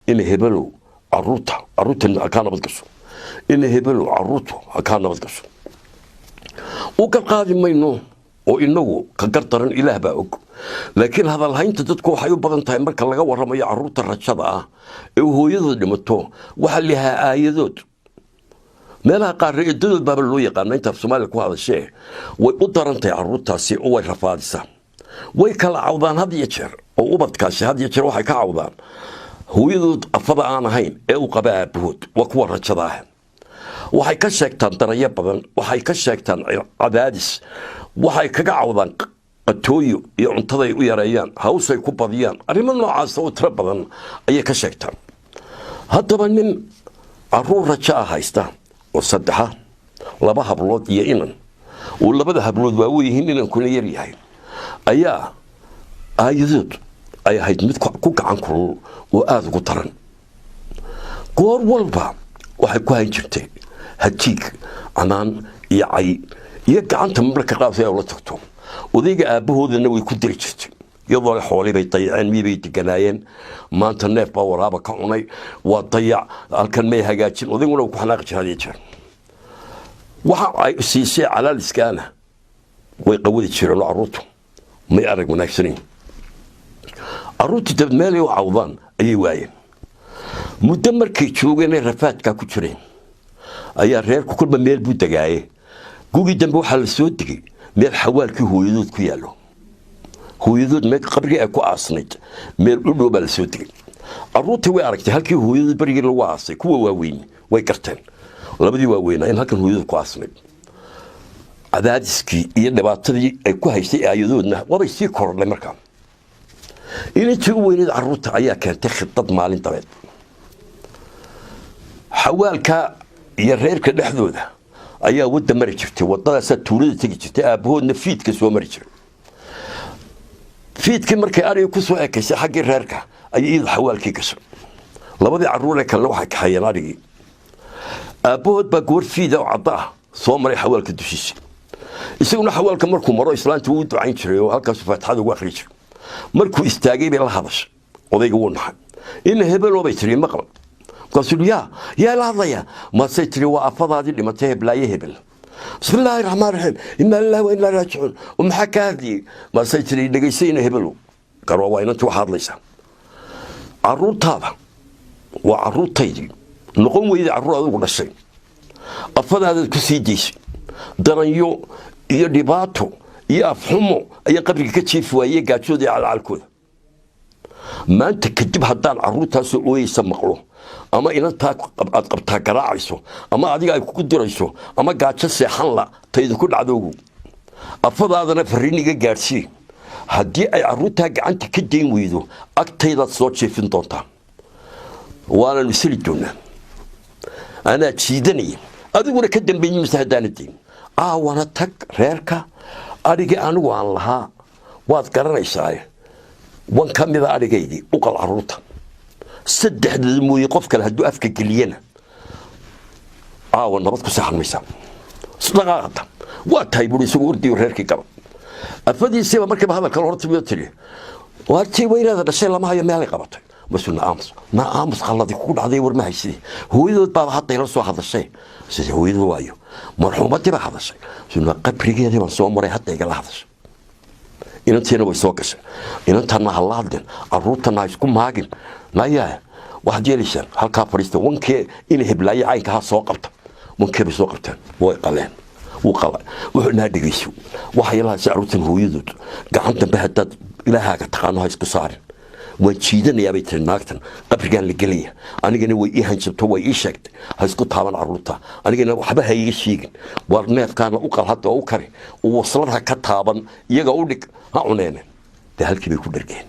إن هبلو عروتا كان بدقسو إن هبلو عروتو كان بدقسو وكان قادم منه وإنه كقرطرن إله باوك لكن هذا الهين تدكو حيو بدن تاي marka laga waramayo caruurta rajada ah ee hooyadu dhimato waxa liha aayadod meelaha qaar reedood baba loo yaqaan inta Soomaaliya ku hadashay way u darantay caruurtaasi oo way rafaadisa way kala cawdaan had iyo jeer oo ubadkaasi had iyo jeer waxay ka cawdaan hooyadu afada aan ahayn ee u qaba aabahood waa kuwa rajada ah waxay ka sheegtaan darayo badan waxay ka sheegtaan cadaadis waxay kaga cawdaan qatooyo iyo cuntaday u yareeyaan hawsay ku badiyaan arrimo noocaas oo tira badan ayay ka sheegtaan haddaba nin caruur raja haysta oo saddex laba hablood iyo inan oo labada hablood waa weeyeen inan kuna yar yahay ayaa aayadod ay ahayd mid ku gacan kulul oo aad ugu daran goor walba waxay ku hayn jirtay hajiig amaan iyo ay iyo gacanta marka qaabsay oo la tagto odayga aabahoodana way ku diri jirtay iyadoo xoolay bay dayaceen miyay deganaayeen maanta neef baa waraaba ka cunay waa dayac halkan may hagaajin odayguna ku xanaaq jiray jeer waxa ay siisay calaaliskaana way qawadi jireen caruurtu may arag wanaagsanin caruurtu dad meel ay u cawdaan ayay waayeen muddo markay joogeen rafaadka ku jireen ayaa reerku kulba meel buu dagaayay gugi dambe waxa la soo digay meel xawaalkii hooyadood ku yaalo hooyadood meel qabriga ay ku aasnayd meel u dhow baa la soo digay caruurtii way aragtay halkii hooyadood barigii lagu aasay kuwa waaweyn way garteen labadii waaweyn in halkan hooyadood ku aasnayd cadaadiskii iyo dhibaatadii ay ku haystay aayadoodna wabay sii kordhay markaa intii u weyneed caruurta ayaa keentay khidad maalin dabeed xawaalka iyo reerka dhexdooda ayaa wada mari jirtay wadadaas tuulada tagi jirtay aabahoodna fiidka soo mari jiray fiidkii markay ariga ku soo ekeysay xaggii reerka ayay xawaalkii gashay labadii caruur ee kale waxay ka hayeen arigii aabahood baa goor fiida oo cadda soo maray xawaalka dushiisa isaguna xawaalka markuu maro islaantu uu ducayn jiray oo halkaas faatixada ugu akhriyo jiray markuu istaagay bay la hadashay odayga wuu naxay in hebelo bay tiri maqal قصدي يا لحظة ما سيتري وأفضل اللي ما تهب لا يهبل بسم الله الرحمن الرحيم إنا لله وإنا راجعون ومحكى هذه ما سيتري دقيسين يهبلوا قالوا وين أنتوا حاضر ليس عروض هذا وعروض تيجي نقوم وإذا عروض هذا ولا شيء أفضل هذا الكسيديس درنيو يدباتو يفهموا أي قبل كتشيف وأي قاتشودي على الكود ما أنت كتب هدان عروض هذا ويسمقلو ama inantaa aad qabtaa garaacayso ama adiga ay ku dirayso ama gaajo seexan la taydu ku dhacdoogu afadaadana fariiniga gaarsi hadii ay caruurta gacanta ka deyn weydo agtayda soo jeefin doonta waana misli doona ana jiidanay adiguna ka dambeeyay misaadaanadii wana tag reerka adiga anigu aan lahaa waad garanaysaa wan kamida adigeedii u qal caruurta saddexda mooyee qof kale haduu afka galiyana nabad ku saxanmaysa sadaqada waa tahay buu isugu urdiyo reerkii gaba afadiisa markii hadalka horta mid tiri waartii weynada dhashay lama hayo meel ay qabatay mas'uulna aamus qaladi ku dhacday war ma haysi hooyadood baa hadda ila soo hadashay sidii hooyadu waayo marxuumadii baa hadashay suna qabrigeedii baan soo maray hadda igala hadashay inantiina way soo gashay inantaana halaadin caruurtana isku maagin laayaa wax jeelishan halka fariista wankee in heblaay caynka ha soo qabta wankee bay soo qabtaan way qaleen وقال وحنا دقيسو وحيلا سعروتن هويدود قعنت بهداد إلهاك تقانو هاي سكسار وشيدن يا بيت الناكتن قبل كان لقليه أنا جاني ويهان شبته ويشكت هاي سكوت هذا عروتها أنا جاني وحبها يشيجن ورنيف كان أوكل حتى أوكري ووصلها كتابا يجا أقولك ها عنينا ده هالكي بيكون درجين